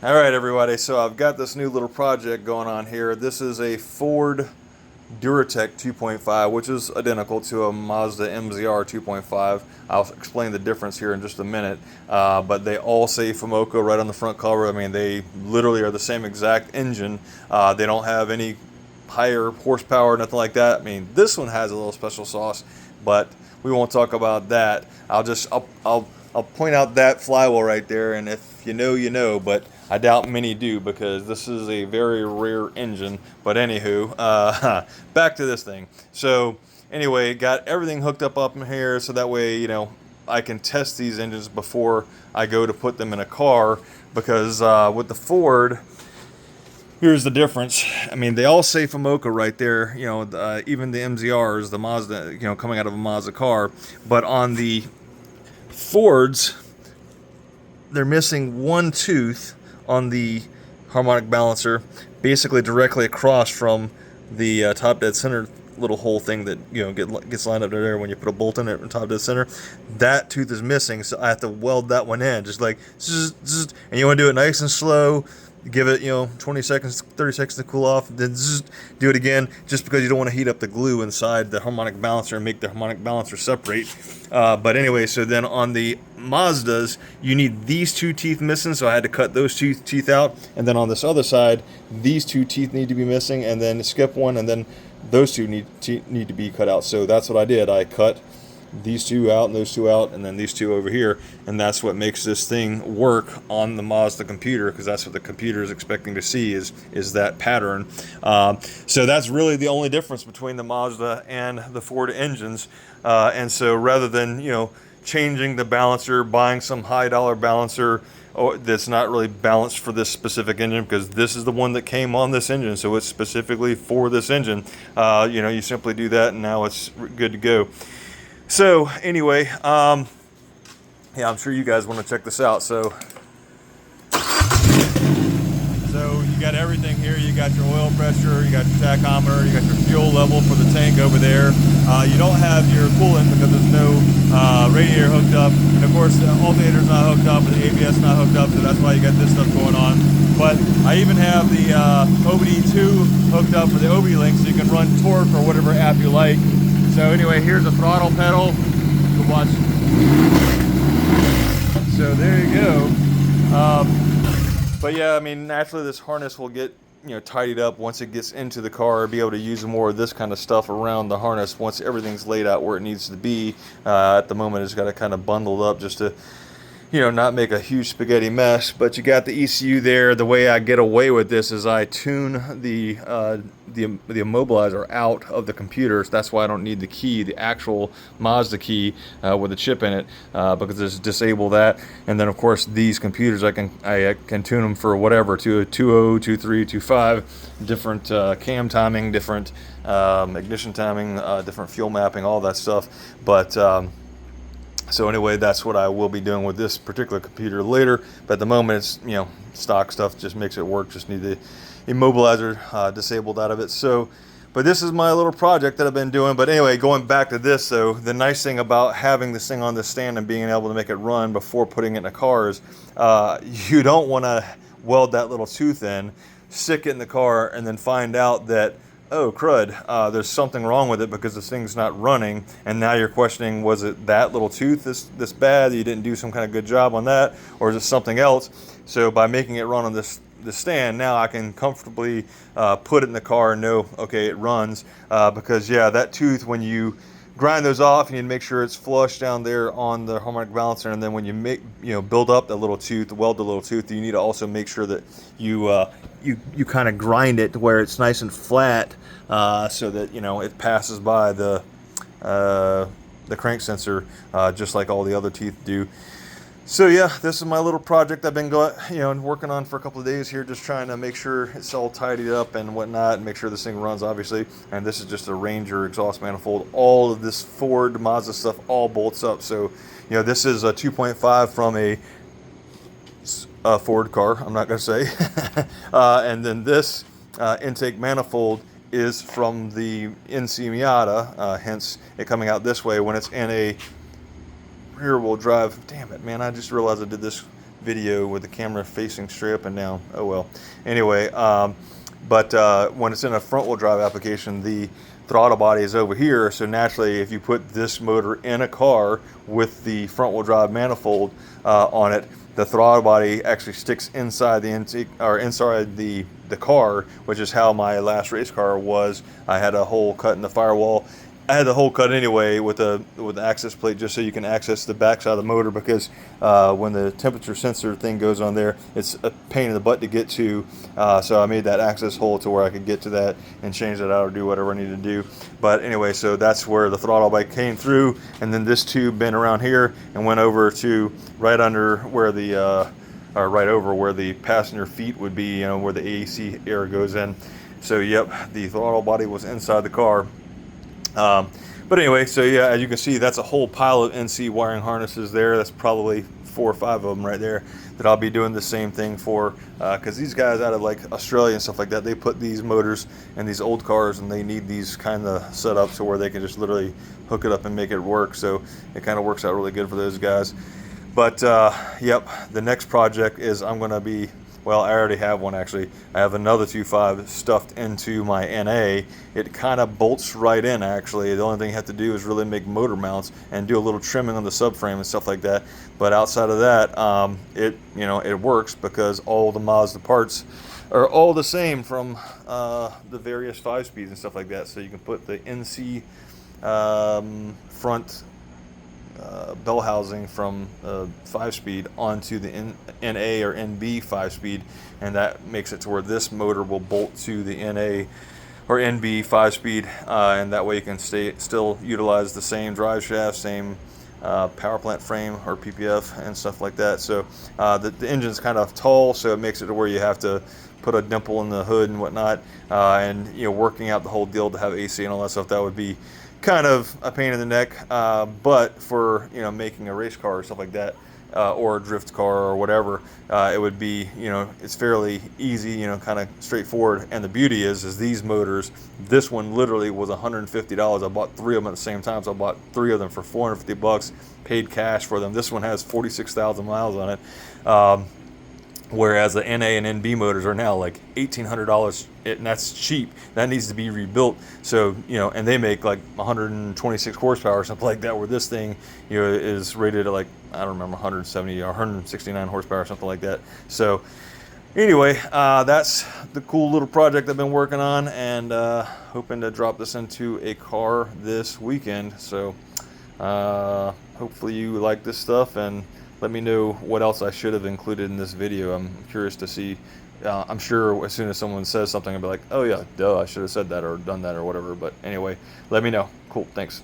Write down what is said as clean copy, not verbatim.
All right, everybody. So I've got this new little project going on here. This is a Ford Duratec 2.5, which is identical to a Mazda MZR 2.5. I'll explain the difference here in just a minute. But they all say FOMOCO right on the front cover. I mean, they literally are the same exact engine. They don't have any higher horsepower, nothing like that. I mean, this one has a little special sauce, but we won't talk about that. I'll point out that flywheel right there, and if you know, you know, but I doubt many do because this is a very rare engine. But anywho, back to this thing. So anyway, got everything hooked up in here so that way, you know, I can test these engines before I go to put them in a car because with the Ford, here's the difference. I mean, they all say FOMOCO right there, you know, even the MZRs, the Mazda, you know, coming out of a Mazda car. But on the Fords, they're missing one tooth on the harmonic balancer, basically directly across from the top dead center little hole thing that, you know, gets lined up there when you put a bolt in it in top dead center. That tooth is missing, so I have to weld that one in, just like zzz, zzz, and you want to do it nice and slow. Give it, you know, 20 seconds, 30 seconds to cool off, then zzz, do it again, just because you don't want to heat up the glue inside the harmonic balancer and make the harmonic balancer separate. But anyway, so then on the Mazdas, you need these two teeth missing, so I had to cut those two teeth out. And then on this other side, these two teeth need to be missing, and then skip one, and then those two need to be cut out. So that's what I did. I cut these two out and those two out, and then these two over here, and that's what makes this thing work on the Mazda computer, because that's what the computer is expecting to see is that pattern. So that's really the only difference between the Mazda and the Ford engines. And so rather than, you know, changing the balancer, buying some high dollar balancer that's not really balanced for this specific engine, because this is the one that came on this engine, so it's specifically for this engine, you know, you simply do that and now it's good to go. So anyway, yeah, I'm sure you guys want to check this out. So you got everything here. You got your oil pressure, you got your tachometer, you got your fuel level for the tank over there. You don't have your coolant because there's no radiator hooked up, and of course the alternator's not hooked up, and the ABS not hooked up, so that's why you got this stuff going on. But I even have the OBD2 hooked up for the OBD link, so you can run torque or whatever app you like. So anyway, here's a throttle pedal. You can watch. So there you go. But yeah, I mean, naturally this harness will get, you know, tidied up once it gets into the car. Be able to use more of this kind of stuff around the harness once everything's laid out where it needs to be. At the moment, it's got it kind of bundled up just to, you know, not make a huge spaghetti mess. But you got the ECU there. The way I get away with this is I tune the immobilizer out of the computer. So that's why I don't need the key, the actual Mazda key with a chip in it, because it's disable that. And then of course these computers I can tune them for whatever, to a 2.0, 2.3, 2.5, different cam timing, different ignition timing, different fuel mapping, all that stuff. But so anyway, that's what I will be doing with this particular computer later. But at the moment, it's, you know, stock stuff, just makes it work. Just need the immobilizer disabled out of it. So, but this is my little project that I've been doing. But anyway, going back to this, so the nice thing about having this thing on the stand and being able to make it run before putting it in a car is you don't want to weld that little tooth in, stick it in the car, and then find out that, oh crud, there's something wrong with it because this thing's not running, and now you're questioning, was it that little tooth this bad, you didn't do some kind of good job on that, or is it something else? So by making it run on this stand, now I can comfortably put it in the car and know, okay, it runs, because yeah, that tooth, when you grind those off, you need to make sure it's flush down there on the harmonic balancer, and then when you build up the little tooth, weld the little tooth, you need to also make sure that you kind of grind it to where it's nice and flat, so that, you know, it passes by the crank sensor, just like all the other teeth do. So yeah, this is my little project I've been working on for a couple of days here, just trying to make sure it's all tidied up and whatnot, and make sure this thing runs, obviously. And this is just a Ranger exhaust manifold. All of this Ford Mazda stuff all bolts up. So, you know, this is a 2.5 from a Ford car, I'm not going to say. And then this intake manifold is from the NC Miata, hence it coming out this way when it's in a rear-wheel drive. Damn it, man, I just realized I did this video with the camera facing straight up and down. Oh well. Anyway, when it's in a front wheel drive application, the throttle body is over here. So naturally, if you put this motor in a car with the front wheel drive manifold on it, the throttle body actually sticks inside the intake, or inside the car, which is how my last race car was. I had a hole cut in the firewall. I had the hole cut anyway with the access plate, just so you can access the backside of the motor, because when the temperature sensor thing goes on there, it's a pain in the butt to get to. So I made that access hole to where I could get to that and change that out or do whatever I needed to do. But anyway, so that's where the throttle bike came through, and then this tube bent around here and went over to right under where the or right over where the passenger feet would be, you know, where the AC air goes in. So yep, the throttle body was inside the car. But anyway, so yeah, as you can see, that's a whole pile of NC wiring harnesses there. That's probably 4 or 5 of them right there that I'll be doing the same thing for, because these guys out of like Australia and stuff like that, they put these motors in these old cars, and they need these kind of setups to where they can just literally hook it up and make it work. So it kind of works out really good for those guys. But yep, the next project is I'm going to be, well, I already have one actually. I have another 2.5 stuffed into my NA. It kind of bolts right in actually. The only thing you have to do is really make motor mounts and do a little trimming on the subframe and stuff like that. But outside of that, it works, because all the Mazda parts are all the same from the various 5-speeds and stuff like that. So you can put the NC front bell housing from 5-speed onto the NA or NB 5-speed, and that makes it to where this motor will bolt to the NA or NB 5-speed, and that way you can still utilize the same drive shaft, same power plant frame or PPF and stuff like that. So the engine's kind of tall, so it makes it to where you have to put a dimple in the hood and whatnot, and working out the whole deal to have AC and all that stuff, that would be kind of a pain in the neck, but for making a race car or stuff like that, or a drift car or whatever, it would be, it's fairly easy, kind of straightforward. And the beauty is these motors, this one literally was $150. I bought 3 of them at the same time, so I bought 3 of them for $450, paid cash for them. This one has 46,000 miles on it, whereas the NA and NB motors are now like $1,800, and that's cheap. That needs to be rebuilt. So and they make like 126 horsepower or something like that, where this thing is rated at like, I don't remember, 170 or 169 horsepower or something like that. So anyway, that's the cool little project I've been working on, and hoping to drop this into a car this weekend. So hopefully you like this stuff, and let me know what else I should have included in this video. I'm curious to see. I'm sure as soon as someone says something, I'll be like, oh yeah, duh, I should have said that or done that or whatever. But anyway, let me know. Cool, thanks.